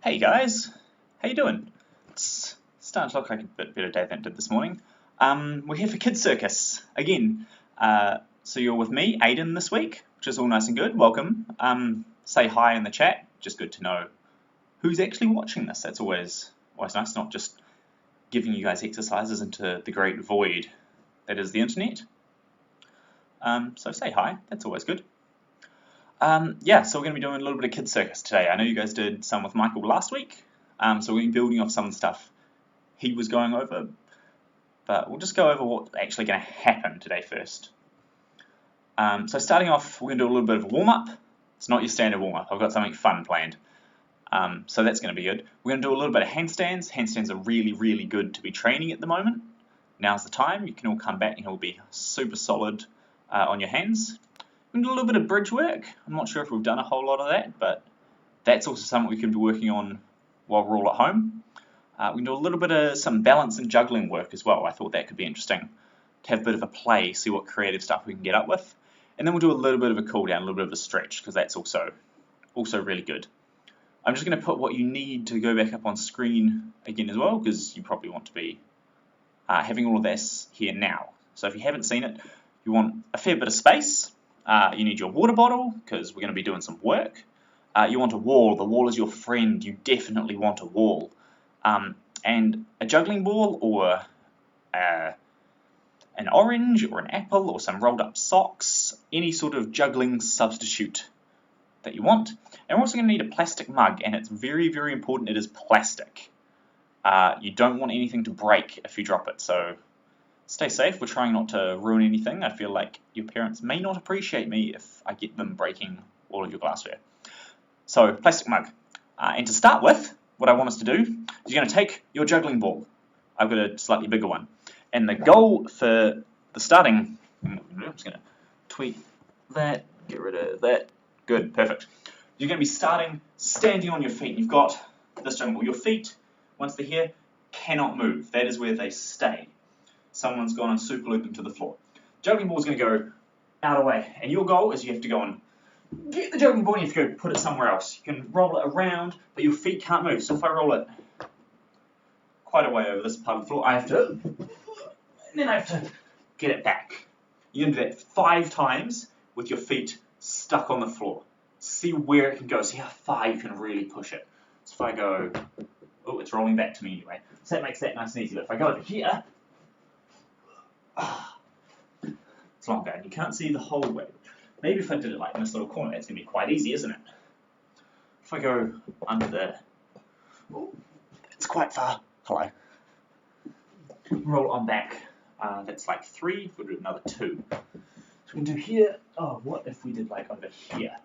Hey guys, how you doing? It's starting to look like a bit better day than it did this morning. We're here for Kids Circus again. So you're with me, Aidin, this week, which is all nice and good. Welcome. Say hi in the chat. Just good to know who's actually watching this. That's always nice, not just giving you guys exercises into the great void that is the internet. So say hi. That's always good. Yeah, so we're going to be doing a little bit of Kids Circus today. I know you guys did some with Michael last week, so we're going to be building off some of the stuff he was going over, but we'll just go over what's actually going to happen today first. So starting off, we're going to do a little bit of a warm-up. It's not your standard warm-up. I've got something fun planned, so that's going to be good. We're going to do a little bit of handstands. Handstands are really, really good to be training at the moment. Now's the time. You can all come back and you'll be super solid on your hands. We're going to do a little bit of bridge work. I'm not sure if we've done a whole lot of that, but that's also something we can be working on while we're all at home. We can do a little bit of some balance and juggling work as well. I thought that could be interesting to have a bit of a play, see what creative stuff we can get up with. And then we'll do a little bit of a cool down, a little bit of a stretch, because that's also really good. I'm just going to put what you need to go back up on screen again as well, because you probably want to be having all of this here now. So if you haven't seen it, you want a fair bit of space. You need your water bottle, because we're going to be doing some work. You want a wall. The wall is your friend. You definitely want a wall. And a juggling ball, or an orange, or an apple, or some rolled up socks, any sort of juggling substitute that you want. And we're also going to need a plastic mug, and it's very, very important it is plastic. You don't want anything to break if you drop it, so stay safe. We're trying not to ruin anything. I feel like your parents may not appreciate me if I get them breaking all of your glassware. So, plastic mug. And to start with, what I want us to do is you're going to take your juggling ball. I've got a slightly bigger one. And the goal for the starting, I'm just going to tweak that, get rid of that. Good, perfect. You're going to be standing on your feet. You've got this juggling ball. Your feet, once they're here, cannot move. That is where they stay. Someone's gone and super looped them to the floor. Juggling ball is going to go out of the way. And your goal is you have to go and get the juggling ball and you have to go put it somewhere else. You can roll it around, but your feet can't move. So if I roll it quite a way over this part of the floor, and then I have to get it back. You're going to do that 5 times with your feet stuck on the floor. See where it can go. See how far you can really push it. So if I go, oh, it's rolling back to me anyway. So that makes that nice and easy. But if I go over here, it's longer, and you can't see the whole way. Maybe if I did it like in this little corner, that's going to be quite easy, isn't it? If I go under there, oh, it's quite far. Hello. Roll on back. That's like 3. We'll do another 2. So we can do here. Oh, what if we did like over here?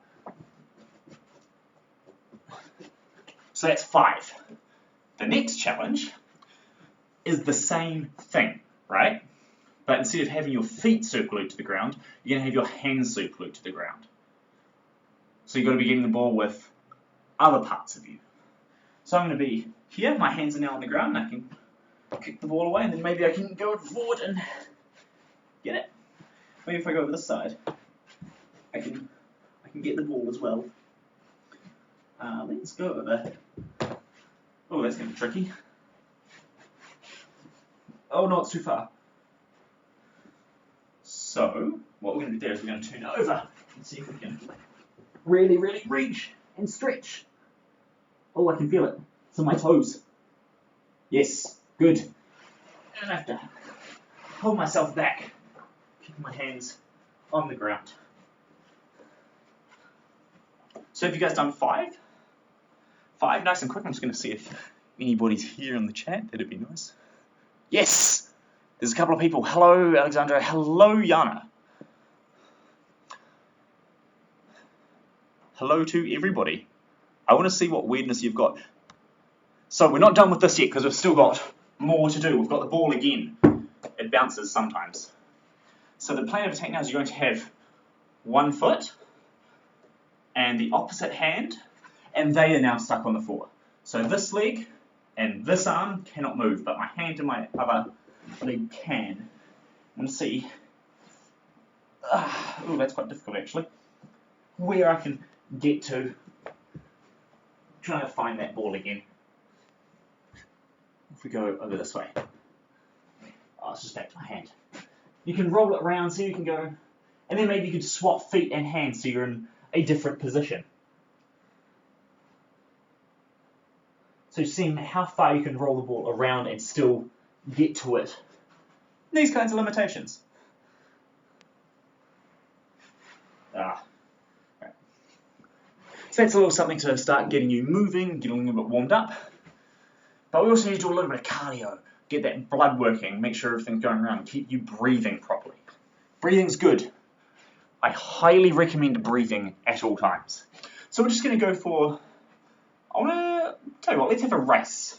So that's 5. The next challenge is the same thing, right? But instead of having your feet circulate to the ground, you're going to have your hands circulate to the ground. So you've got to be getting the ball with other parts of you. So I'm going to be here, my hands are now on the ground, and I can kick the ball away, and then maybe I can go forward and get it. Maybe if I go over this side, I can get the ball as well. Let's go over. Oh, that's going to be tricky. Oh no, it's too far. So, what we're going to do there is we're going to turn it over and see if we can really, really reach and stretch. Oh, I can feel it. It's on my toes. Yes, good. And I have to hold myself back, keeping my hands on the ground. So have you guys done 5? 5, nice and quick. I'm just going to see if anybody's here in the chat. That'd be nice. Yes! There's a couple of people. Hello, Alexandra. Hello, Yana. Hello to everybody. I want to see what weirdness you've got. So we're not done with this yet because we've still got more to do. We've got the ball again. It bounces sometimes. So the plan of attack now is you're going to have one foot and the opposite hand, and they are now stuck on the floor. So this leg and this arm cannot move, but my hand and my other leg can. I want to see, oh, that's quite difficult actually, where I can get to trying to find that ball again. If we go over this way. Oh, it's just back to my hand. You can roll it around so you can go, and then maybe you could swap feet and hands so you're in a different position. So seeing how far you can roll the ball around and still get to it. These kinds of limitations. Right. So that's a little something to start getting you moving, getting a little bit warmed up. But we also need to do a little bit of cardio, get that blood working, make sure everything's going around, keep you breathing properly. Breathing's good. I highly recommend breathing at all times. So we're just going to go for, I want to tell you what, let's have a race.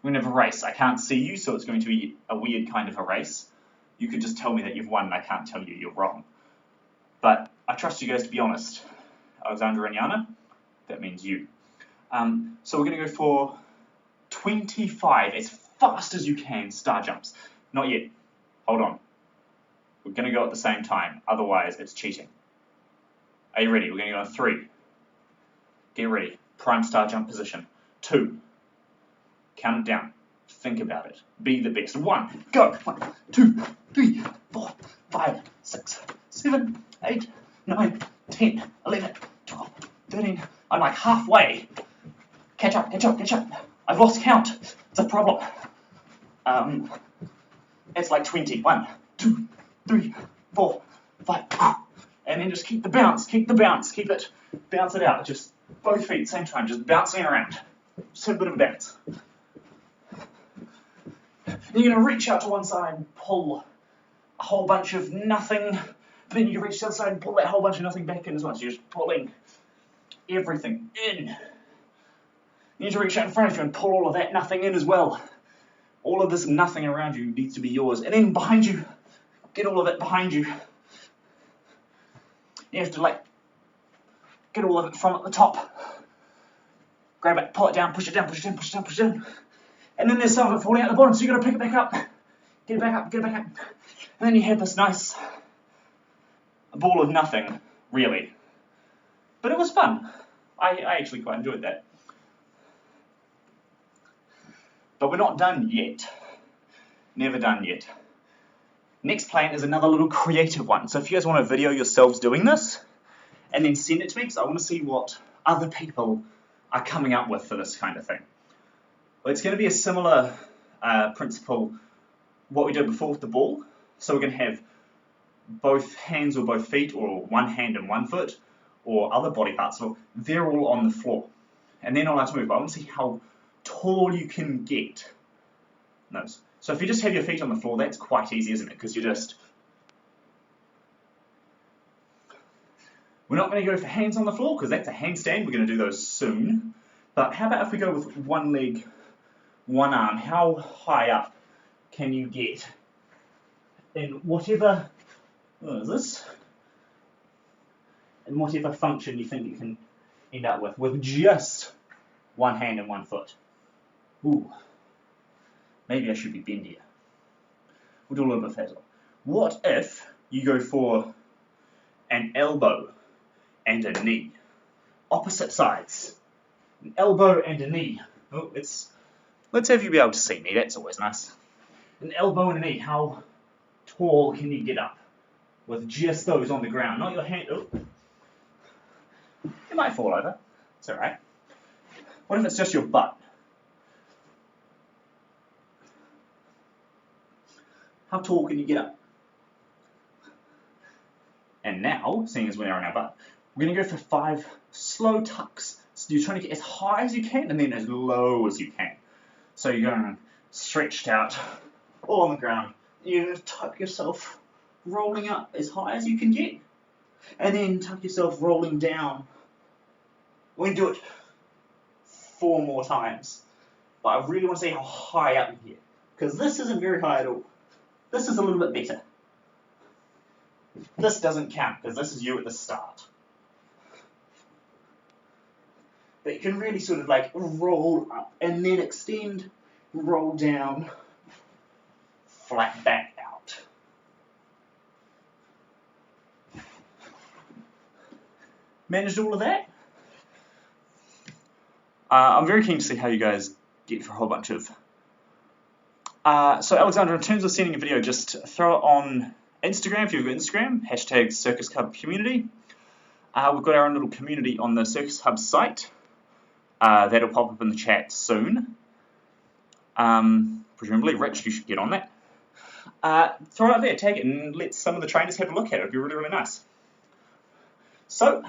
We're going to have a race. I can't see you, so it's going to be a weird kind of a race. You could just tell me that you've won and I can't tell you you're wrong. But I trust you guys to be honest. Alexandra and Yana, that means you. So we're going to go for 25 as fast as you can star jumps. Not yet. Hold on. We're going to go at the same time. Otherwise, it's cheating. Are you ready? We're going to go on 3. Get ready. Prime star jump position. 2. Count it down. Think about it. Be the best. 1. Go. 1, 2, 3, 4, 5, 6, 7, 8, 9, 10, 11, 12, 13. I'm like halfway. Catch up, catch up, catch up. I've lost count. It's a problem. It's like 20. 1, 2, 3, 4, 5. And then just keep the bounce, keep the bounce, keep it. Bounce it out. Just both feet, same time, just bouncing around. Just have a bit of a bounce. Then you're going to reach out to one side and pull a whole bunch of nothing. Then you can reach to the other side and pull that whole bunch of nothing back in as well. So you're just pulling everything in. You need to reach out in front of you and pull all of that nothing in as well. All of this nothing around you needs to be yours. And then behind you, get all of it behind you. You have to get all of it from at the top. Grab it, pull it down, push it down, push it down, push it down, push it down. And then there's some of it falling out the bottom, so you've got to pick it back up. Get it back up, get it back up. And then you have this nice ball of nothing, really. But it was fun. I actually quite enjoyed that. But we're not done yet. Never done yet. Next plan is another little creative one. So if you guys want to video yourselves doing this, and then send it to me, because I want to see what other people are coming up with for this kind of thing. Well, it's going to be a similar principle what we did before with the ball. So we're going to have both hands or both feet, or one hand and one foot, or other body parts. So they're all on the floor. And they're not allowed to move. But I want to see how tall you can get. Notice. So if you just have your feet on the floor, that's quite easy, isn't it? Because you're just... We're not going to go for hands on the floor, because that's a handstand. We're going to do those soon. But how about if we go with one leg, one arm? How high up can you get in whatever... What is this? In whatever function you think you can end up with just one hand and one foot. Ooh. Maybe I should be bendier. We'll do a little bit of that. What if you go for an elbow and a knee? Opposite sides. An elbow and a knee. Oh, let's have you be able to see me. That's always nice. An elbow and a knee. How tall can you get up with just those on the ground? Not your hand. Oh. You might fall over. It's all right. What if it's just your butt? How tall can you get up? And now, seeing as we're on our butt, we're going to go for 5 slow tucks. So you're trying to get as high as you can and then as low as you can. So you're going stretched out, all on the ground. You're going to tuck yourself rolling up as high as you can get. And then tuck yourself rolling down. We're going to do it 4 more times. But I really want to see how high up you get. Because this isn't very high at all. This is a little bit better. This doesn't count because this is you at the start. But you can really sort of like roll up and then extend, roll down, flat back out. Managed all of that? I'm very keen to see how you guys get for a whole bunch of. So Alexander, in terms of sending a video, just throw it on Instagram if you've got Instagram, hashtag Circus Hub Community. We've got our own little community on the Circus Hub site. That'll pop up in the chat soon. Presumably, Rich, you should get on that. Throw it up there, tag it, and let some of the trainers have a look at it. It'd be really, really nice. So,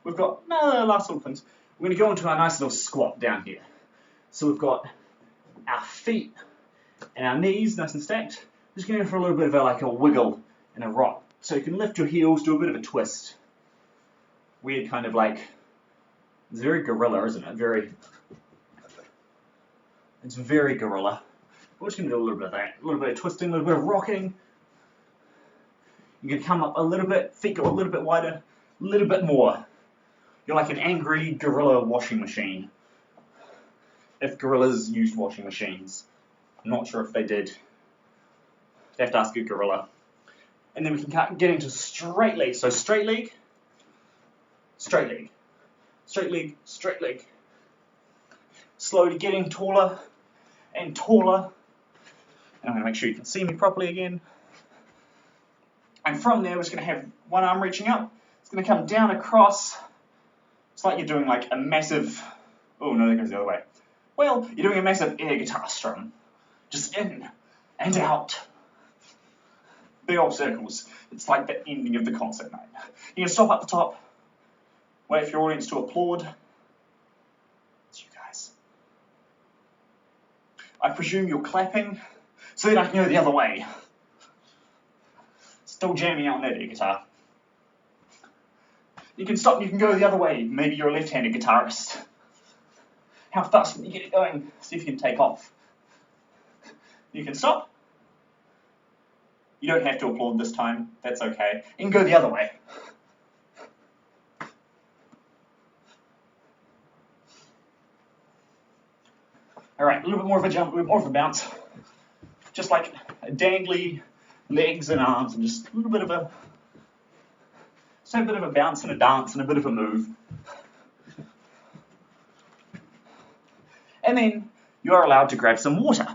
we've got last little things. We're going to go into our nice little squat down here. So we've got our feet and our knees nice and stacked. Just going to go for a little bit of a wiggle and a rock. So you can lift your heels, do a bit of a twist. Weird kind of like, it's very gorilla, isn't it? It's very gorilla. We're just going to do a little bit of that. A little bit of twisting, a little bit of rocking. You can come up a little bit, feet go a little bit wider, a little bit more. You're like an angry gorilla washing machine. If gorillas used washing machines. I'm not sure if they did. You'd have to ask a gorilla. And then we can get into straight leg. So straight leg, straight leg, straight leg, straight leg. Slowly getting taller and taller. And I'm going to make sure you can see me properly again. And from there, we're just going to have one arm reaching up. It's going to come down across. It's like you're doing like a massive, oh no, that goes the other way. Well, you're doing a massive air guitar strum. Just in and out. Big old circles. It's like the ending of the concert night. You can stop at the top. Wait for your audience to applaud. It's you guys. I presume you're clapping, so then I can go the other way. Still jamming out on that air guitar. You can stop and you can go the other way. Maybe you're a left-handed guitarist. How fast can you get it going? See if you can take off. You can stop. You don't have to applaud this time. That's okay. You can go the other way. Alright, a little bit more of a jump, a little bit more of a bounce. Just like dangly legs and arms, and just a little bit of a bounce and a dance and a bit of a move. And then you're allowed to grab some water.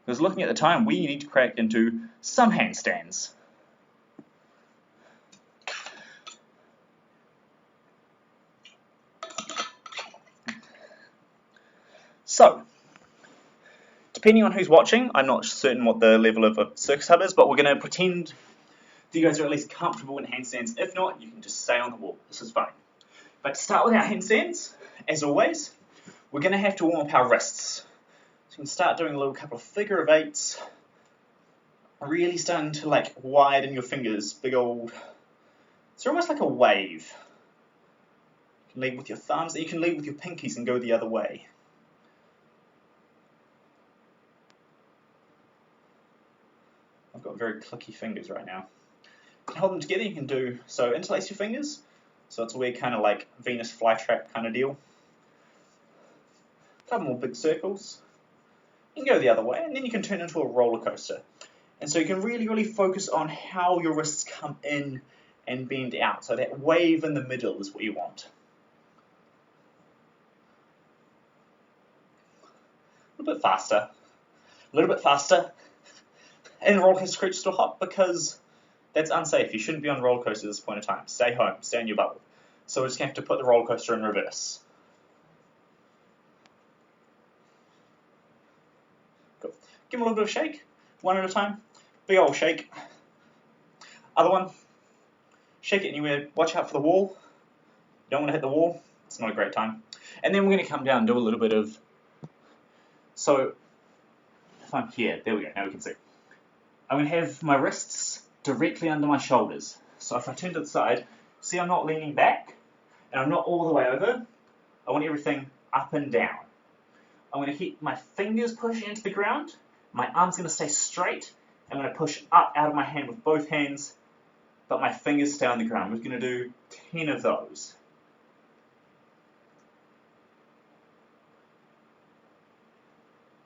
Because looking at the time, we need to crack into some handstands. So, depending on who's watching, I'm not certain what the level of a Circus Hub is, but we're going to pretend that you guys are at least comfortable in handstands. If not, you can just stay on the wall. This is fine. But to start with our handstands, as always, we're going to have to warm up our wrists. So you can start doing a little couple of figure of eights, really starting to like widen your fingers, big old, it's almost like a wave. You can lead with your thumbs, you can lead with your pinkies and go the other way. I've got very clicky fingers right now. You can hold them together, you can do, so interlace your fingers, so it's a weird kind of like Venus flytrap kind of deal. A couple more big circles. You can go the other way, and then you can turn into a roller coaster. And so you can really, really focus on how your wrists come in and bend out. So that wave in the middle is what you want. A little bit faster. A little bit faster. And the roller coaster creature's still hot because that's unsafe. You shouldn't be on a roller coaster at this point in time. Stay home. Stay in your bubble. So we're just going to have to put the roller coaster in reverse. Cool. Give them a little bit of shake. One at a time. Big old shake. Other one. Shake it anywhere. Watch out for the wall. You don't want to hit the wall. It's not a great time. And then we're going to come down and do a little bit of... So, if I'm here, there we go. Now we can see. I'm going to have my wrists directly under my shoulders. So if I turn to the side, see I'm not leaning back, and I'm not all the way over. I want everything up and down. I'm going to keep my fingers pushing into the ground. My arm's going to stay straight. I'm going to push up out of my hand with both hands, but my fingers stay on the ground. We're going to do 10 of those.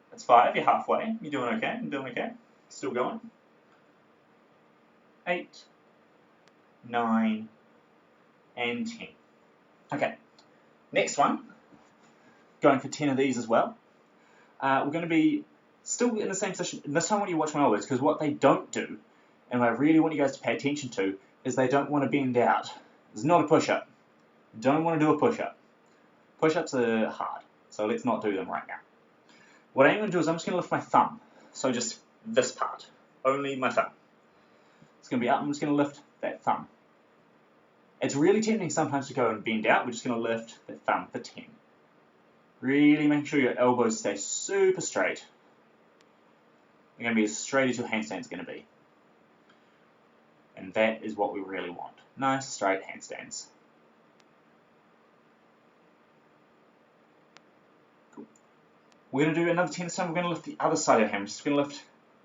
That's 5. You're halfway. You're doing okay. You're doing okay. Still going. 8, 9, and 10. Okay. Next one. going for 10 of these as well. We're going to be still in the same position. And this time when you watch my elbows, because what they don't do, and what I really want you guys to pay attention to, is they don't want to bend out. It's not a push-up. Don't want to do a push-up. Push-ups are hard, so let's not do them right now. What I'm going to do is I'm just going to lift my thumb. So just this part, only my thumb. It's going to be up, I'm just going to lift that thumb. It's really tempting sometimes to go and bend out. We're just going to lift the thumb for 10. Really make sure your elbows stay super straight. They're going to be as straight as your handstand's going to be. And that is what we really want. Nice, straight handstands. Cool. We're going to do another 10 this time. We're going to lift the other side of our hand. We're just going to lift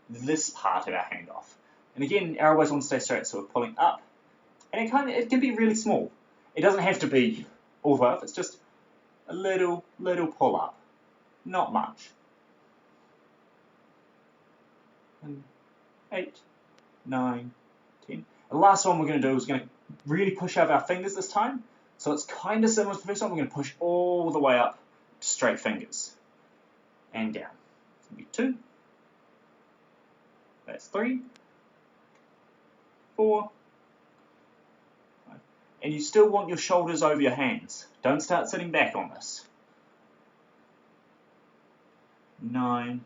this part of our hand off. And again, our elbows want to stay straight, so we're pulling up. And it can be really small. It doesn't have to be all the way up. It's just a little pull up. Not much. 8, 9, 10. The last one we're going to do is going to really push out our fingers this time. So it's kind of similar to the first one. We're going to push all the way up to straight fingers. And down. It's going to be 2. That's 3. 4. 5. And you still want your shoulders over your hands. Don't start sitting back on this. 9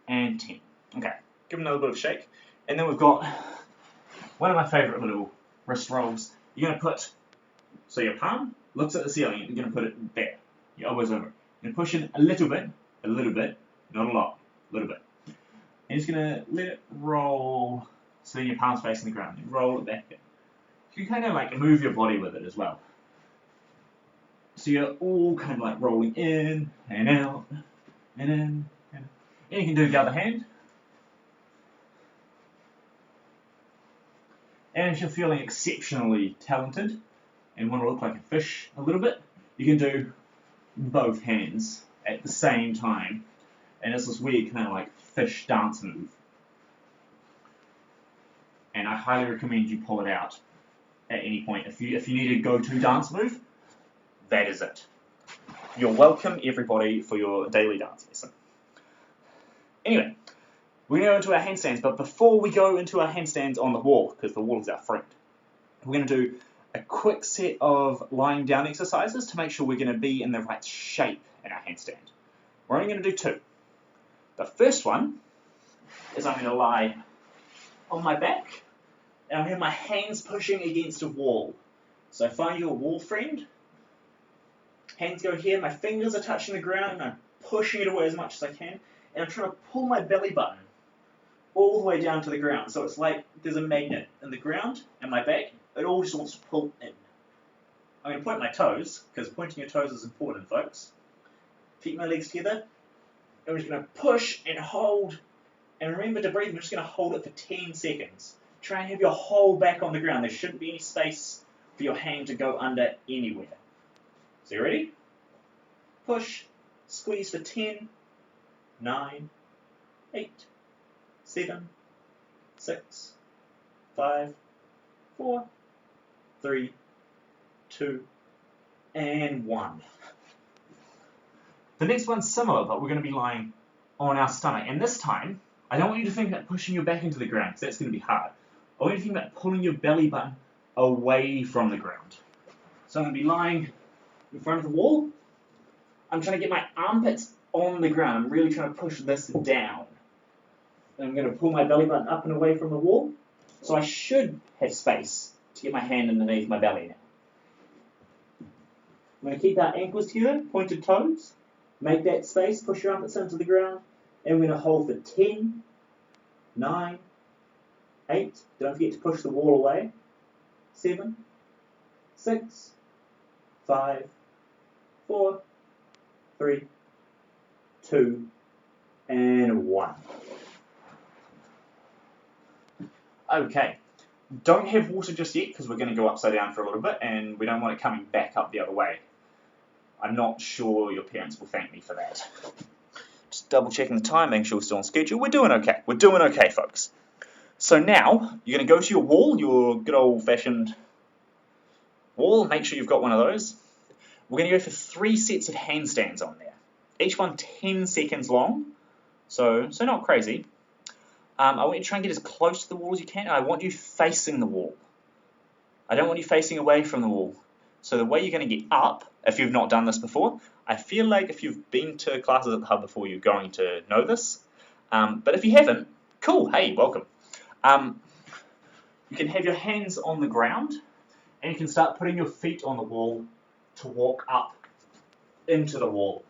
and 10. Okay, give them another bit of shake. And then we've got one of my favourite little wrist rolls. You're going to put, so your palm looks at the ceiling, you're going to put it there. Your elbows over. You're going to push in a little bit, not a lot, a little bit. And you're just going to let it roll, so then your palm's facing the ground. And roll it back in. You can kind of like move your body with it as well. So you're all kind of like rolling in and out, and in, and out. And you can do the other hand. And if you're feeling exceptionally talented and want to look like a fish a little bit, you can do both hands at the same time. And it's this weird kind of like fish dance move. And I highly recommend you pull it out at any point. If you need a go-to dance move, that is it. You're welcome, everybody, for your daily dance lesson. Anyway, we're going to go into our handstands, but before we go into our handstands on the wall, because the wall is our friend, we're going to do a quick set of lying down exercises to make sure we're going to be in the right shape in our handstand. We're only going to do 2. The first one is I'm going to lie on my back, and I have my hands pushing against a wall. So find your wall friend. Hands go here, my fingers are touching the ground, and I'm pushing it away as much as I can. And I'm trying to pull my belly button all the way down to the ground. So it's like there's a magnet in the ground and my back. It all just wants to pull in. I'm going to point my toes, because pointing your toes is important, folks. Keep my legs together. I'm just going to push and hold. And remember to breathe. I'm just going to hold it for 10 seconds. Try and have your whole back on the ground. There shouldn't be any space for your hand to go under anywhere. So you ready? Push. Squeeze for 10. 9, 8, 7, 6, 5, 4, 3, 2, and 1. The next one's similar, but we're going to be lying on our stomach. And this time, I don't want you to think about pushing your back into the ground, because that's going to be hard. I want you to think about pulling your belly button away from the ground. So I'm going to be lying in front of the wall. I'm trying to get my armpits on the ground. I'm really trying to push this down. And I'm going to pull my belly button up and away from the wall. So I should have space to get my hand underneath my belly now. I'm going to keep our ankles together, pointed toes. Make that space, push your armpits into the ground. And we're going to hold for 10, 9, 8. Don't forget to push the wall away. 7, 6, 5, 4, 3, 2, and 1. Okay, don't have water just yet because we're going to go upside down for a little bit and we don't want it coming back up the other way. I'm not sure your parents will thank me for that. Just double checking the time, making sure we're still on schedule. We're doing okay. We're doing okay, folks. So now, you're going to go to your wall, your good old-fashioned wall. Make sure you've got one of those. we're going to go for 3 sets of handstands on there. Each one 10 seconds long, so not crazy. I want you to try and get as close to the wall as you can, and I want you facing the wall. I don't want you facing away from the wall. So the way you're going to get up, if you've not done this before, I feel like if you've been to classes at the Hub before, you're going to know this. But if you haven't, cool, hey, welcome. You can have your hands on the ground, and you can start putting your feet on the wall to walk up into the wall.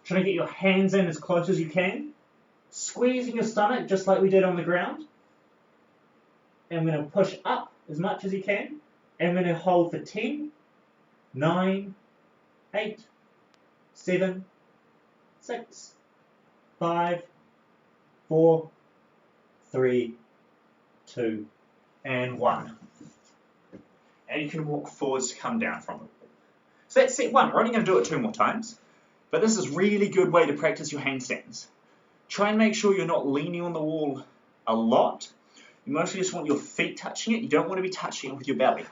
Try to get your hands in as close as you can, squeezing your stomach just like we did on the ground. And I'm going to push up as much as you can. And I'm going to hold for 10, 9, 8, 7, 6, 5, 4, 3, 2, and 1. And you can walk forwards to come down from it. So that's set 1. We're only going to do it 2 more times. But this is a really good way to practice your handstands. Try and make sure you're not leaning on the wall a lot. You mostly just want your feet touching it. You don't want to be touching it with your belly.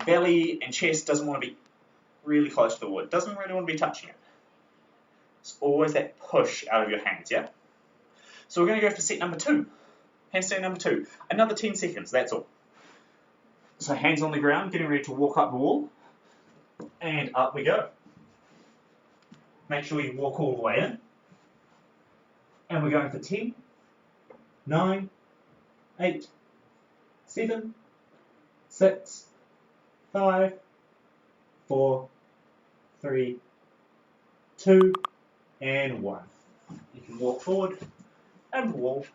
Belly and chest doesn't want to be really close to the wall. It doesn't really want to be touching it. It's always that push out of your hands, yeah? So we're going to go for set number 2. Handstand number 2. Another 10 seconds, that's all. So hands on the ground, getting ready to walk up the wall. And up we go. Make sure you walk all the way in. And we're going for 10, 9, 8, 7, 6, 5, 4, 3, 2, and 1. You can walk forward and wall.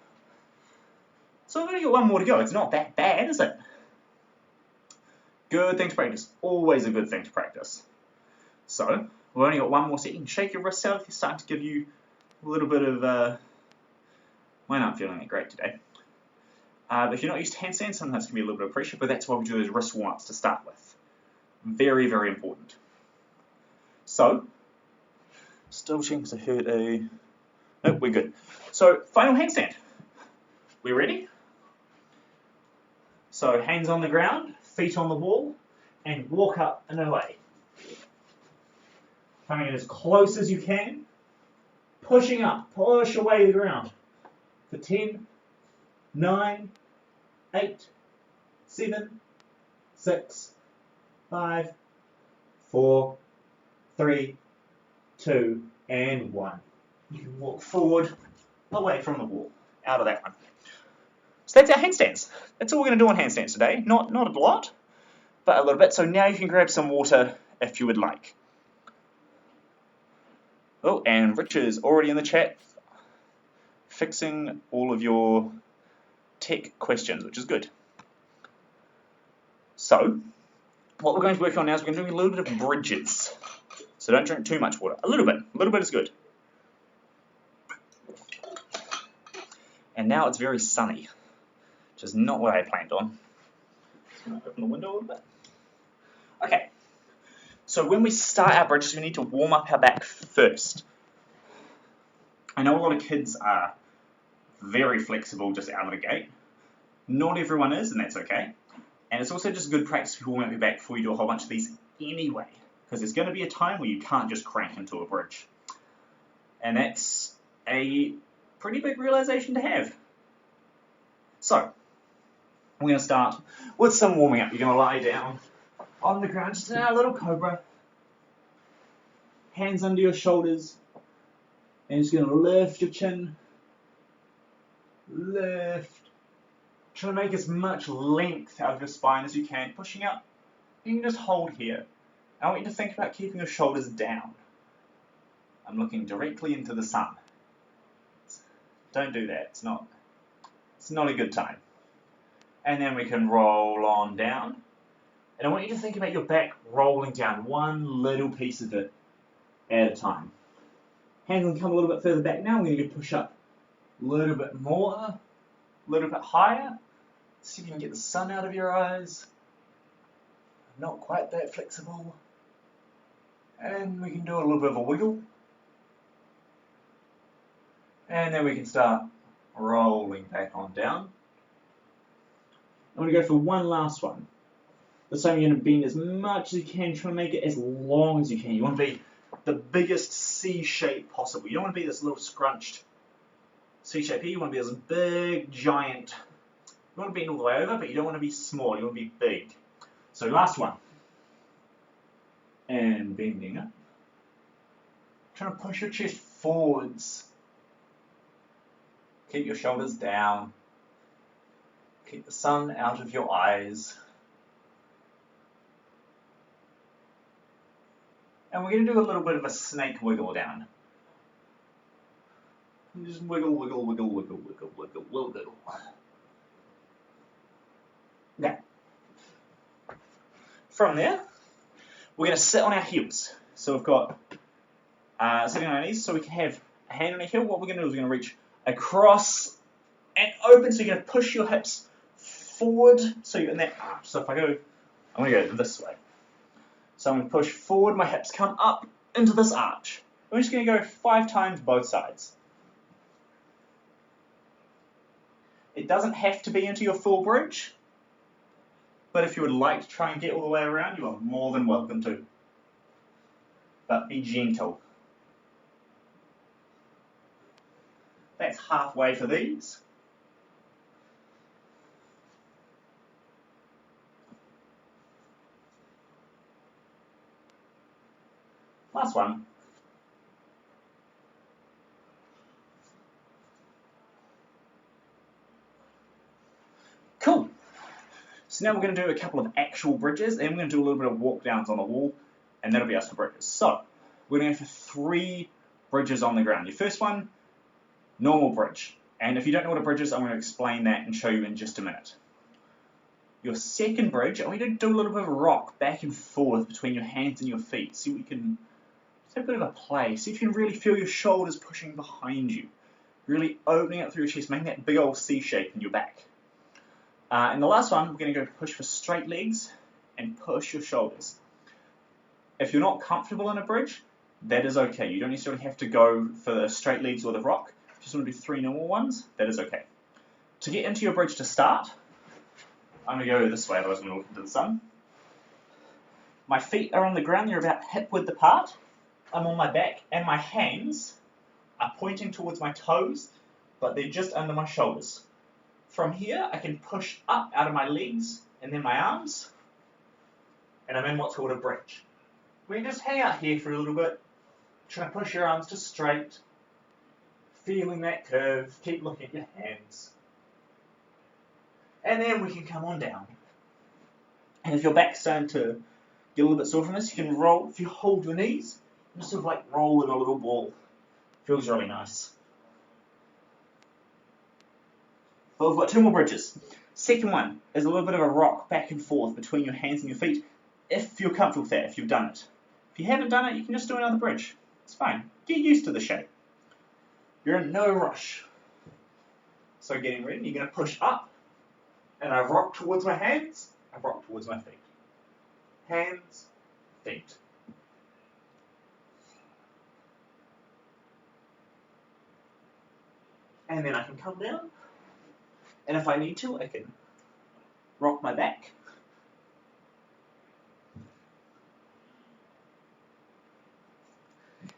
So we've only got 1 more to go. It's not that bad, is it? Good thing to practice. Always a good thing to practice. So we've only got 1 more set. You can shake your wrists out if you're starting to give you a little bit of... Mine aren't feeling that great today. But if you're not used to handstands, sometimes it can be a little bit of pressure, but that's why we do those wrist warm-ups to start with. Very, very important. So, still checking because I heard a... Nope, we're good. So, final handstand. We ready? So, hands on the ground, feet on the wall, and walk up and away. Coming in as close as you can, pushing up, push away the ground. For 10, 9, 8, 7, 6, 5, 4, 3, 2, and 1. You can walk forward, away from the wall, out of that one. So that's our handstands. That's all we're going to do on handstands today. Not a lot, but a little bit. So now you can grab some water if you would like. Oh, and Rich is already in the chat, fixing all of your tech questions, which is good. So, what we're going to work on now is we're going to do a little bit of bridges. So don't drink too much water. A little bit is good. And now it's very sunny, which is not what I planned on. Just going to open the window a little bit. Okay, so when we start our bridges, we need to warm up our back first. I know a lot of kids are very flexible just out of the gate. Not everyone is, and that's okay. And it's also just good practice to warm up your back before you do a whole bunch of these anyway, because there's going to be a time where you can't just crank into a bridge. And that's a pretty big realization to have. So, we're going to start with some warming up. You're going to lie down on the ground, just in our little cobra. Hands under your shoulders. And just going to lift your chin. Lift. Try to make as much length out of your spine as you can. Pushing up. You can just hold here. I want you to think about keeping your shoulders down. I'm looking directly into the sun. Don't do that. It's not a good time. And then we can roll on down. And I want you to think about your back rolling down, one little piece of it at a time. Hands can come a little bit further back now. We're going to push up a little bit more, a little bit higher. See if you can get the sun out of your eyes. Not quite that flexible. And we can do a little bit of a wiggle. And then we can start rolling back on down. I'm going to go for one last one. This time you're going to bend as much as you can, try to make it as long as you can. You want to be the biggest C shape possible. You don't want to be this little scrunched C shape here. You want to be this big, giant. You want to bend all the way over, but you don't want to be small. You want to be big. So last one. And bending up. Trying to push your chest forwards. Keep your shoulders down. Keep the sun out of your eyes. And we're going to do a little bit of a snake wiggle down. Just wiggle, wiggle, wiggle, wiggle, wiggle, wiggle, wiggle. Now, from there, we're going to sit on our heels. So we've got sitting on our knees, so we can have a hand on our heel. What we're going to do is we're going to reach across and open, so you're going to push your hips forward, so you're in that arch. So if I go, I'm going to go this way. So I'm going to push forward, my hips come up into this arch. We're just going to go 5 times both sides. It doesn't have to be into your full bridge, but if you would like to try and get all the way around, you are more than welcome to. But be gentle. That's halfway for these. Last one. Cool. So now we're going to do a couple of actual bridges, and we're going to do a little bit of walk downs on the wall, and that'll be us for bridges. So we're going to go for 3 bridges on the ground. Your first one, normal bridge. And if you don't know what a bridge is, I'm going to explain that and show you in just a minute. Your second bridge, I want you to do a little bit of a rock back and forth between your hands and your feet. See what you can, just have a bit of a play. See if you can really feel your shoulders pushing behind you. Really opening up through your chest, making that big old C shape in your back. And the last one, we're going to go push for straight legs and push your shoulders. If you're not comfortable in a bridge, that is okay. You don't necessarily have to go for the straight legs or the rock. If you just want to do 3 normal ones, that is okay. To get into your bridge to start, I'm going to go this way, otherwise I'm going to look into the sun. My feet are on the ground, they're about hip width apart. I'm on my back, and my hands are pointing towards my toes, but they're just under my shoulders. From here, I can push up out of my legs and then my arms, and I'm in what's called a bridge. We can just hang out here for a little bit, try to push your arms to straight, feeling that curve, keep looking at your hands. And then we can come on down. And if your back's starting to get a little bit sore from this, you can roll, if you hold your knees, just sort of like roll in a little ball. Feels really nice. But we've got 2 more bridges. Second one is a little bit of a rock back and forth between your hands and your feet, if you're comfortable with that, if you've done it. If you haven't done it, you can just do another bridge. It's fine. Get used to the shape. You're in no rush. So getting ready, you're going to push up, and I rock towards my hands, I rock towards my feet. Hands, feet. And then I can come down. And if I need to, I can rock my back.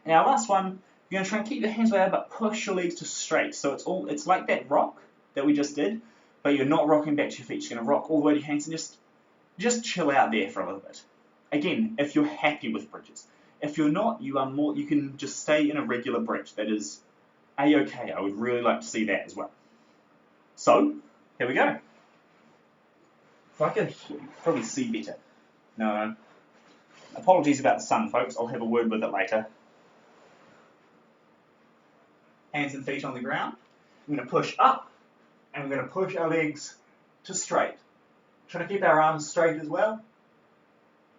Now, last one, you're going to try and keep your hands wide, but push your legs to straight. So it's like that rock that we just did, but you're not rocking back to your feet. You're going to rock all the way to your hands and just chill out there for a little bit. Again, if you're happy with bridges. If you're not, you can just stay in a regular bridge. That is A-okay. I would really like to see that as well. So, here we go. If I could probably see better. No. Apologies about the sun, folks. I'll have a word with it later. Hands and feet on the ground. I'm going to push up, and we're going to push our legs to straight. Trying to keep our arms straight as well.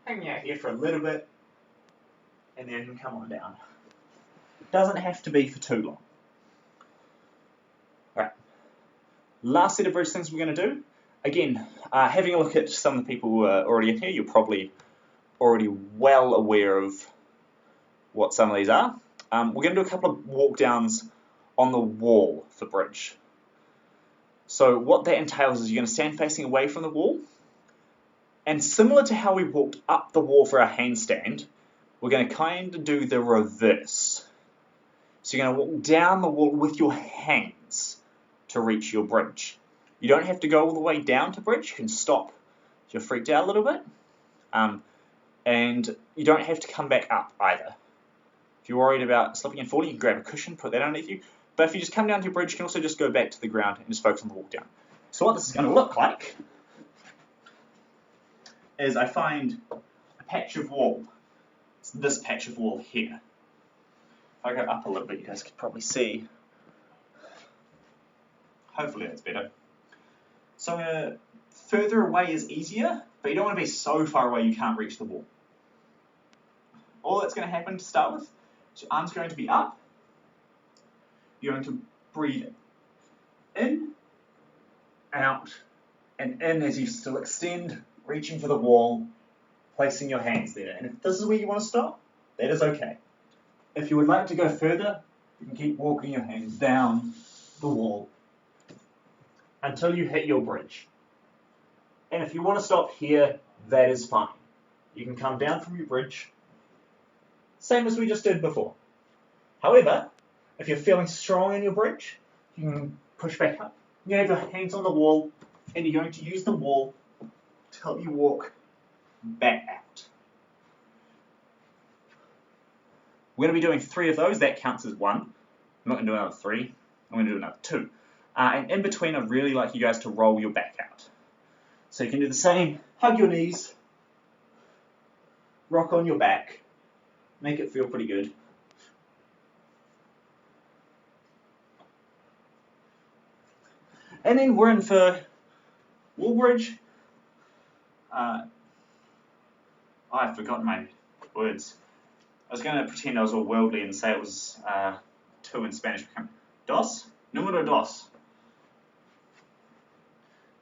Hanging out here for a little bit, and then you can come on down. Doesn't have to be for too long. Alright. Last set of bridge things we're going to do. Again, having a look at some of the people who are already in here, you're probably already well aware of what some of these are. We're going to do a couple of walk downs on the wall for bridge. So what that entails is you're going to stand facing away from the wall, And similar to how we walked up the wall for our handstand, we're going to kind of do the reverse. So you're going to walk down the wall with your hands to reach your bridge. You don't have to go all the way down to bridge. You can stop if you're freaked out a little bit. And you don't have to come back up either. If you're worried about slipping and falling, you can grab a cushion, put that underneath you. But if you just come down to your bridge, you can also just go back to the ground and just focus on the walk down. So what this is going to look like is I find a patch of wall. It's this patch of wall here. If I go up a little bit, you guys can probably see. Hopefully that's better. So further away is easier, but you don't want to be so far away you can't reach the wall. All that's going to happen to start with is your arm's going to be up. You're going to breathe in, out, and in as you still extend, reaching for the wall, placing your hands there. And if this is where you want to stop, that is okay. If you would like to go further, you can keep walking your hands down the wall until you hit your bridge. And if you want to stop here, that is fine. You can come down from your bridge, same as we just did before. However, if you're feeling strong in your bridge, you can push back up. You have your hands on the wall, and you're going to use the wall to help you walk back out. We're going to be doing 3 of those. That counts as 1. I'm not going to do another 3. I'm going to do another 2. And in between, I'd really like you guys to roll your back out. So you can do the same. Hug your knees. Rock on your back. Make it feel pretty good. And then we're in for wall bridge. I've forgotten my words. I was going to pretend I was all worldly and say it was 2 in Spanish. Dos? Número dos.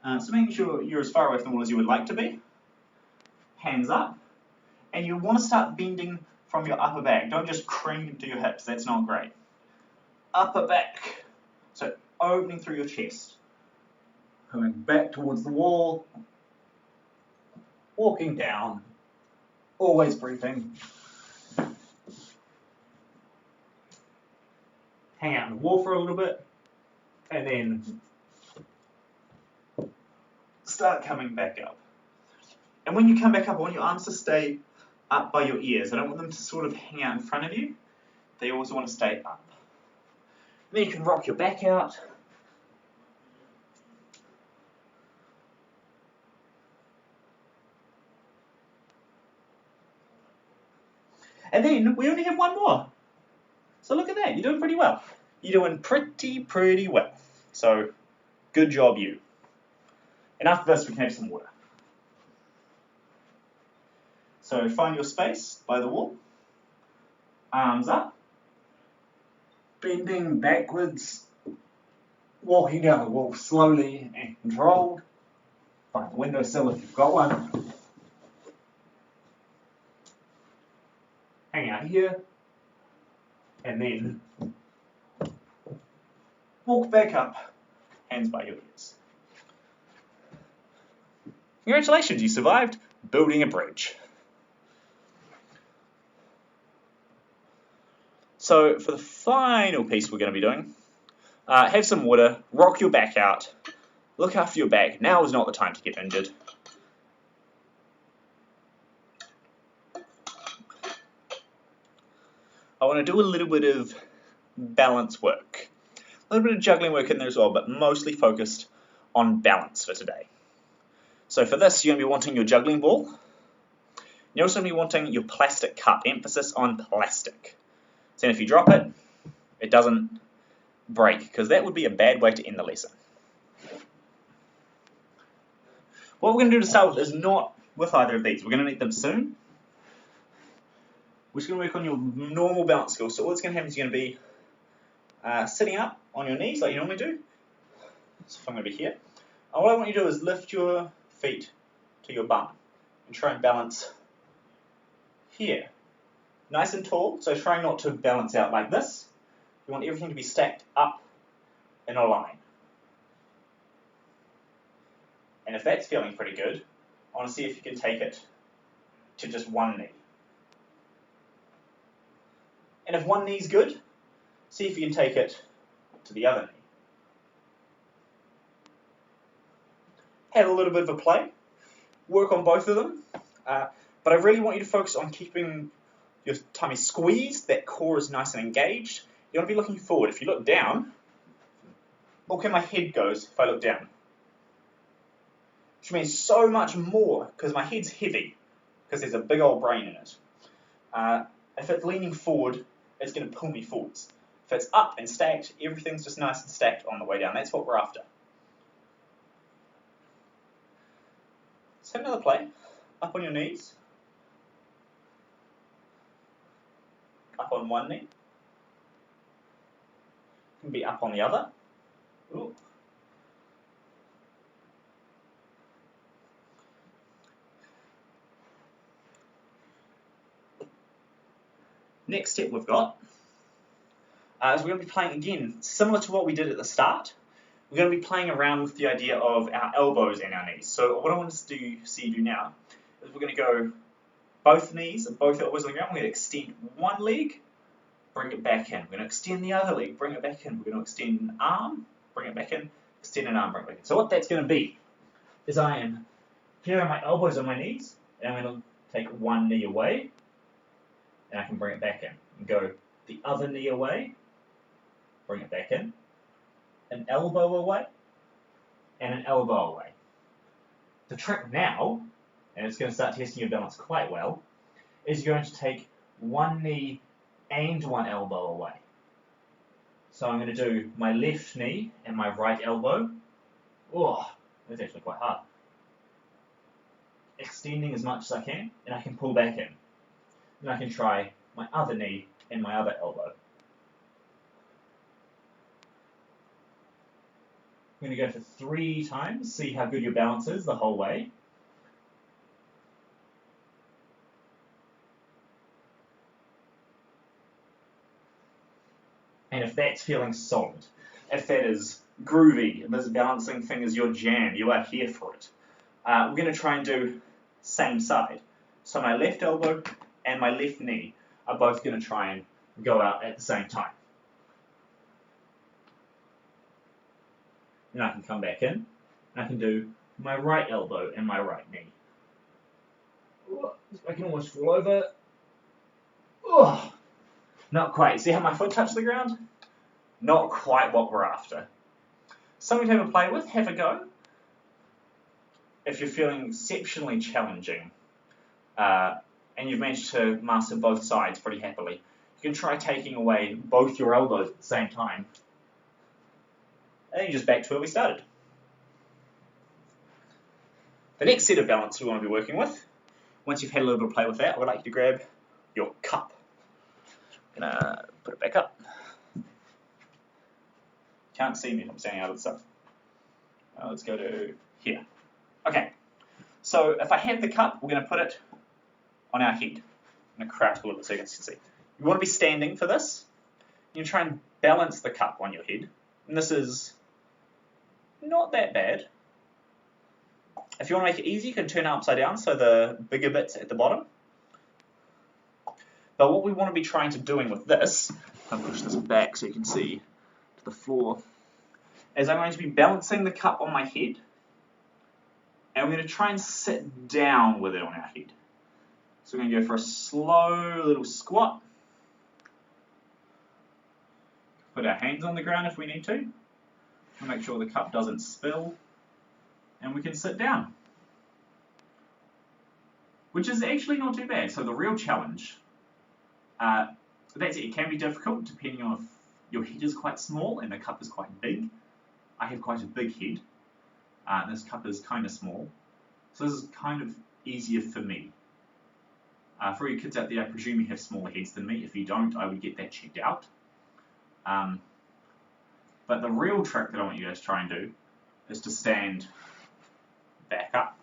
So making sure you're as far away from the wall as you would like to be. Hands up. And you want to start bending from your upper back. Don't just crank into your hips. That's not great. Upper back. So opening through your chest. Coming back towards the wall. Walking down. Always breathing. Hang out on the wall for a little bit. And then start coming back up. And when you come back up, I want your arms to stay up by your ears. I don't want them to sort of hang out in front of you. They always want to stay up. And then you can rock your back out. And then we only have 1 more. So look at that, you're doing pretty well. You're doing pretty well. So good job you. And after this we can have some water. So find your space by the wall. Arms up. Bending backwards. Walking down the wall slowly and controlled. Find the windowsill if you've got one. Hang out here. And then walk back up. Hands by your ears. Congratulations, you survived building a bridge. So for the final piece we're going to be doing, have some water, rock your back out, look after your back. Now is not the time to get injured. I want to do a little bit of balance work. A little bit of juggling work in there as well, but mostly focused on balance for today. So for this, you're going to be wanting your juggling ball. You're also going to be wanting your plastic cup. Emphasis on plastic. So if you drop it, it doesn't break, because that would be a bad way to end the lesson. What we're going to do to start with is not with either of these. We're going to need them soon. We're just going to work on your normal balance skills. So all that's going to happen is you're going to be sitting up on your knees like you normally do. So if I'm going to be here. And what I want you to do is lift your feet to your bum and try and balance here. Nice and tall, so try not to balance out like this. You want everything to be stacked up in a line. And if that's feeling pretty good, I want to see if you can take it to just one knee. And if one knee's good, see if you can take it to the other knee. Have a little bit of a play. Work on both of them. But I really want you to focus on keeping your tummy squeezed, that core is nice and engaged. You want to be looking forward. If you look down, look where my head goes if I look down. Which means so much more, because my head's heavy, because there's a big old brain in it. If it's leaning forward, it's going to pull me forwards. If it's up and stacked, everything's just nice and stacked on the way down. That's what we're after. Let's have another play. Up on your knees. Up on one knee. You can be up on the other. Ooh. Next step we've got is we're going to be playing again, similar to what we did at the start. We're going to be playing around with the idea of our elbows and our knees. So what I want to see you do now is we're going to go both knees and both elbows on the ground. We're going to extend one leg, bring it back in. We're going to extend the other leg, bring it back in. We're going to extend an arm, bring it back in, extend an arm, bring it back in. So what that's going to be is I am here are my elbows on my knees, and I'm going to take one knee away, and I can bring it back in. And go the other knee away, bring it back in, an elbow away, and an elbow away. The trick now, and it's going to start testing your balance quite well, is you're going to take one knee and one elbow away. So I'm going to do my left knee and my right elbow. Oh, that's actually quite hard. Extending as much as I can, and I can pull back in. Then I can try my other knee and my other elbow. I'm going to go for 3 times, see how good your balance is the whole way. And if that's feeling solid, if that is groovy, if this balancing thing is your jam, you are here for it. We're going to try and do same side. So my left elbow and my left knee are both going to try and go out at the same time. And I can come back in, and I can do my right elbow and my right knee. I can almost fall over. Oh, not quite. See how my foot touched the ground? Not quite what we're after. Something to have a play with, have a go. If you're feeling exceptionally challenging, and you've managed to master both sides pretty happily, you can try taking away both your elbows at the same time. And then you're just back to where we started. The next set of balance we want to be working with, once you've had a little bit of play with that, I would like you to grab your cup. I'm going to put it back up. Can't see me, I'm standing out of the sun. Let's go to here. Okay, so if I have the cup, we're going to put it on our head. I'm going to crouch a little bit so you can see. You want to be standing for this. You try and balance the cup on your head. And this is not that bad. If you want to make it easy, you can turn it upside down, so the bigger bit's at the bottom. But what we want to be trying to doing with this, I'll push this back so you can see to the floor, is I'm going to be balancing the cup on my head, and we're going to try and sit down with it on our head. So we're going to go for a slow little squat. Put our hands on the ground if we need to. Make sure the cup doesn't spill. And we can sit down. Which is actually not too bad. So the real challenge, it can be difficult depending on if your head is quite small and the cup is quite big. I have quite a big head. This cup is kind of small. So this is kind of easier for me. For you kids out there, I presume you have smaller heads than me. If you don't, I would get that checked out. But the real trick that I want you guys to try and do is to stand back up.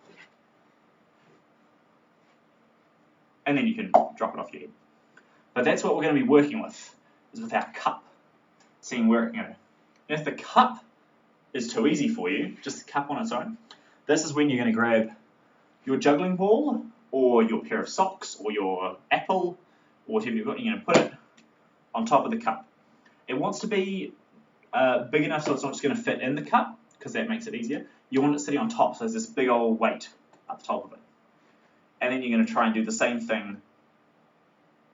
And then you can drop it off your head. But that's what we're going to be working with, is with our cup. Seeing where it can go. And if the cup is too easy for you, just the cup on its own, this is when you're going to grab your juggling ball or your pair of socks or your apple or whatever you've got, you're going to put it on top of the cup. It wants to be big enough so it's not just going to fit in the cup, because that makes it easier. You want it sitting on top, so there's this big old weight up the top of it. And then you're going to try and do the same thing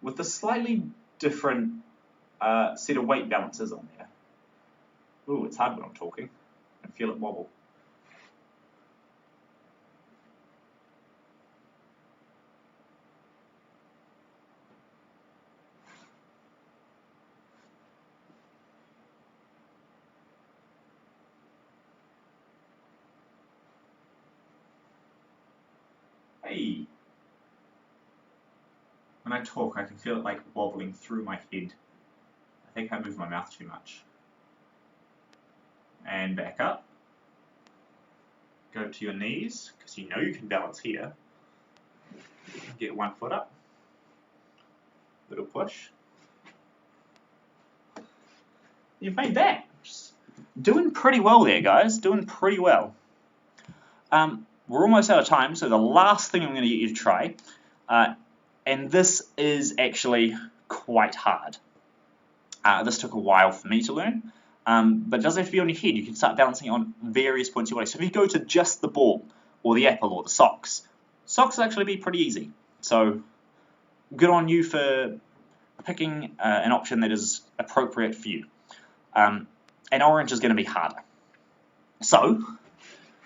with a slightly different set of weight balances on there. Ooh, it's hard when I'm talking. I can feel it wobble. Hey! When I talk, I can feel it like wobbling through my head. I think I move my mouth too much. And back up. Go to your knees, because you know you can balance here. Get one foot up. Little push. You've made that. Just doing pretty well there, guys. Doing pretty well. We're almost out of time, so the last thing I'm going to get you to try, and this is actually quite hard. This took a while for me to learn, but it doesn't have to be on your head. You can start balancing it on various points of your body. So if you go to just the ball, or the apple, or the socks will actually be pretty easy. So good on you for picking an option that is appropriate for you. And orange is going to be harder. So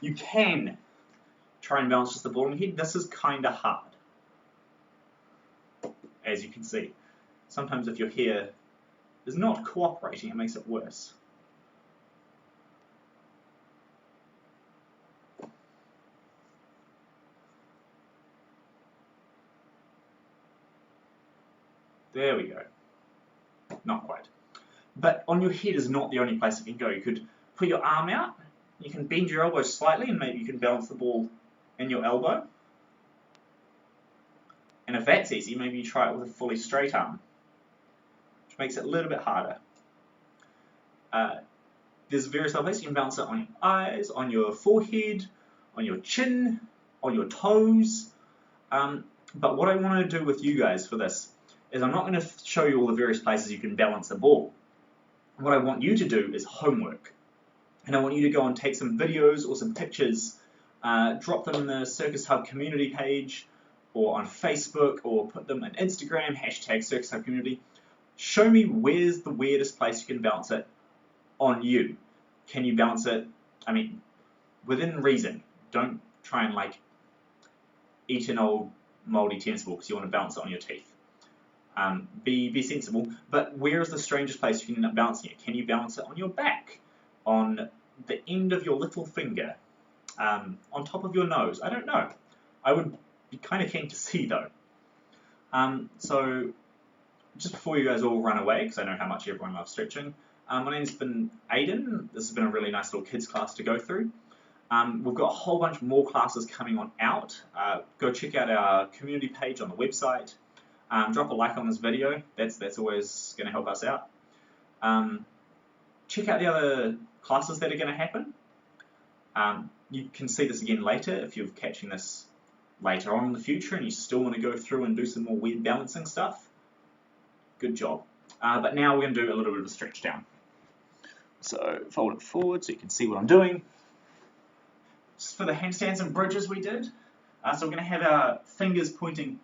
you can try and balance just the ball on your head. This is kind of hard, as you can see. Sometimes if your hair is not cooperating, it makes it worse. There we go. Not quite. But on your head is not the only place it can go. You could put your arm out, you can bend your elbow slightly, and maybe you can balance the ball in your elbow. And if that's easy, maybe you try it with a fully straight arm, which makes it a little bit harder. There's various other places. You can balance it on your eyes, on your forehead, on your chin, on your toes. But what I want to do with you guys for this is I'm not going to show you all the various places you can balance the ball. What I want you to do is homework. And I want you to go and take some videos or some pictures, drop them in the Circus Hub community page, or on Facebook, or put them on Instagram, hashtag Circus Hub community. Show me where's the weirdest place you can balance it on you. Can you balance it, I mean, within reason. Don't try and like eat an old mouldy tennis ball because you want to balance it on your teeth. Be sensible, but where is the strangest place you can end up balancing it? Can you balance it on your back, on the end of your little finger, on top of your nose? I don't know. I would be kind of keen to see though. So just before you guys all run away, because I know how much everyone loves stretching, my name's been Aidin. This has been a really nice little kids class to go through. We've got a whole bunch more classes coming on out. Go check out our community page on the website. Drop a like on this video. That's always going to help us out. Check out the other classes that are going to happen. You can see this again later if you're catching this later on in the future and you still want to go through and do some more weird balancing stuff. Good job. But now we're going to do a little bit of a stretch down. So fold it forward so you can see what I'm doing. Just for the handstands and bridges we did. So we're going to have our fingers pointing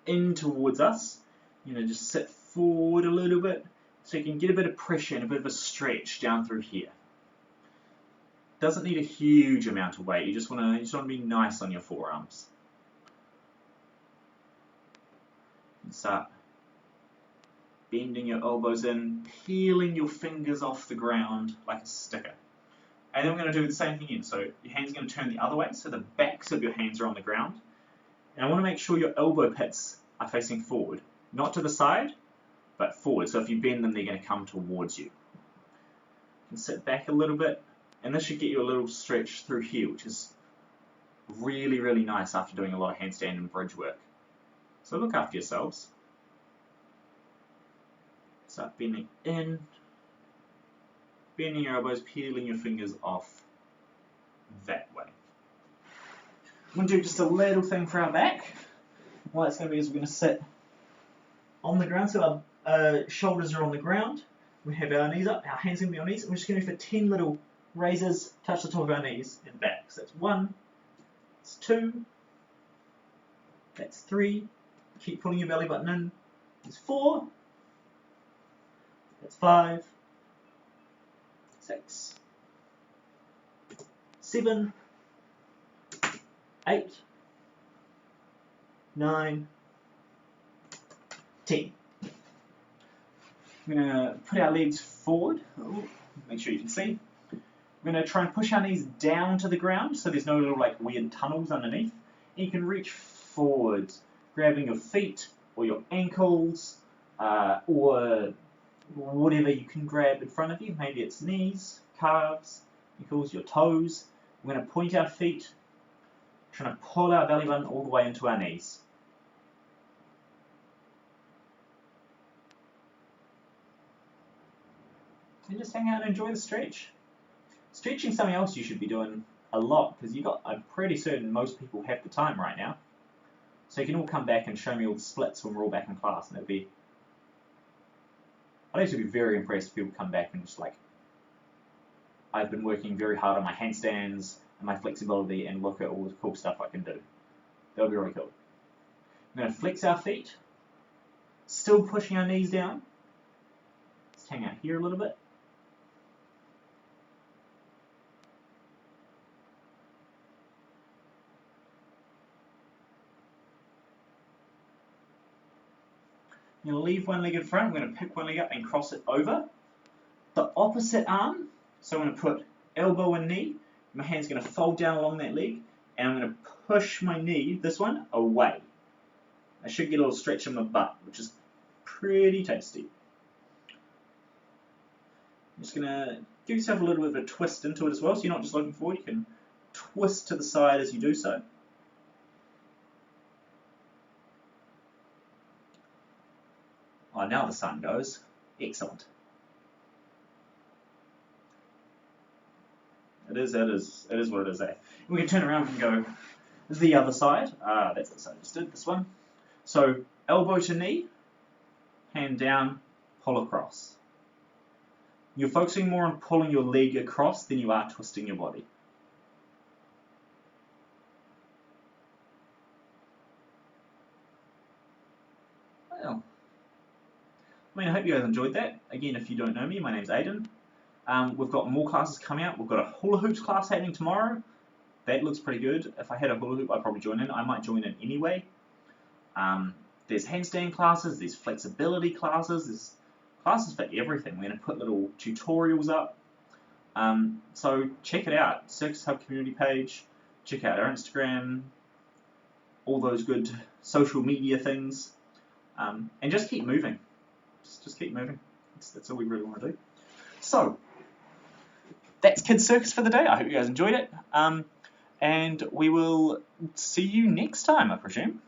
in towards us. You know, just sit forward a little bit so you can get a bit of pressure and a bit of a stretch down through here. Doesn't need a huge amount of weight. You just want to be nice on your forearms. And start bending your elbows in, peeling your fingers off the ground like a sticker. And then we're going to do the same thing again. So your hands are going to turn the other way, so the backs of your hands are on the ground. And I want to make sure your elbow pits are facing forward. Not to the side, but forward. So if you bend them, they're going to come towards you. You can sit back a little bit, and this should get you a little stretch through here, which is really, really nice after doing a lot of handstand and bridge work. So look after yourselves. Start bending in, bending your elbows, peeling your fingers off that way. going to do just a little thing for our back. What it's going to be is we're going to sit on the ground, so our shoulders are on the ground. We have our knees up, our hands are going to be on knees, and we're just going to do for 10 little raises, touch the top of our knees and back. So that's 1, that's 2, that's 3, keep pulling your belly button in, that's 4, that's 5, 6, 7, 8, 9, 10. We're going to put our legs forward. Ooh, make sure you can see. We're going to try and push our knees down to the ground so there's no little like weird tunnels underneath. And you can reach forwards, grabbing your feet or your ankles or whatever you can grab in front of you. Maybe it's knees, calves, ankles, your toes. We're going to point our feet, trying to pull our belly button all the way into our knees. And just hang out and enjoy the stretch. Stretching something else you should be doing a lot, because I'm pretty certain most people have the time right now. So you can all come back and show me all the splits when we're all back in class, and I'd actually be very impressed if people come back and just like, I've been working very hard on my handstands and my flexibility, and look at all the cool stuff I can do. That would be really cool. I'm going to flex our feet, still pushing our knees down. Let's hang out here a little bit. I'm going to leave one leg in front, I'm going to pick one leg up and cross it over. The opposite arm, so I'm going to put elbow and knee, my hand's going to fold down along that leg, and I'm going to push my knee, this one, away. I should get a little stretch in my butt, which is pretty tasty. I'm just going to give yourself a little bit of a twist into it as well, so you're not just looking forward, you can twist to the side as you do so. Oh, now the sun goes. Excellent. It is what it is, eh? We can turn around and go the other side. That's the side I just did, this one. So, elbow to knee, hand down, pull across. You're focusing more on pulling your leg across than you are twisting your body. Well, I hope you guys enjoyed that. Again, if you don't know me, my name's Aidin. We've got more classes coming out. We've got a hula hoops class happening tomorrow. That looks pretty good. If I had a hula hoop, I'd probably join in. I might join in anyway. There's handstand classes, there's flexibility classes, there's classes for everything. We're going to put little tutorials up. So check it out. Circus Hub community page. Check out our Instagram. All those good social media things. And just keep moving. Just keep moving. That's all we really want to do. So, that's Kids Circus for the day. I hope you guys enjoyed it. And we will see you next time, I presume.